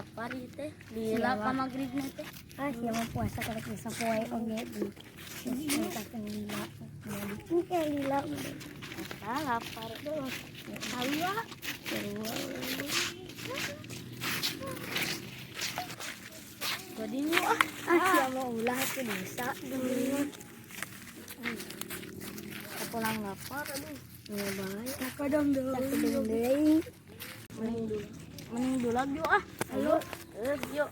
lapar itu lila pa magrib na teh. Siya mo puasa kalau bisa poe oge di. Kita lila. Ini kayak lila. Asa lapar tuh. Hawa. Jadi Siya mo ulah ke desa dulu. aku lang lapar aduh. Ya baik. Nakadang Sakit deui. Mending dulag yuk ah. Ayo. Yuk.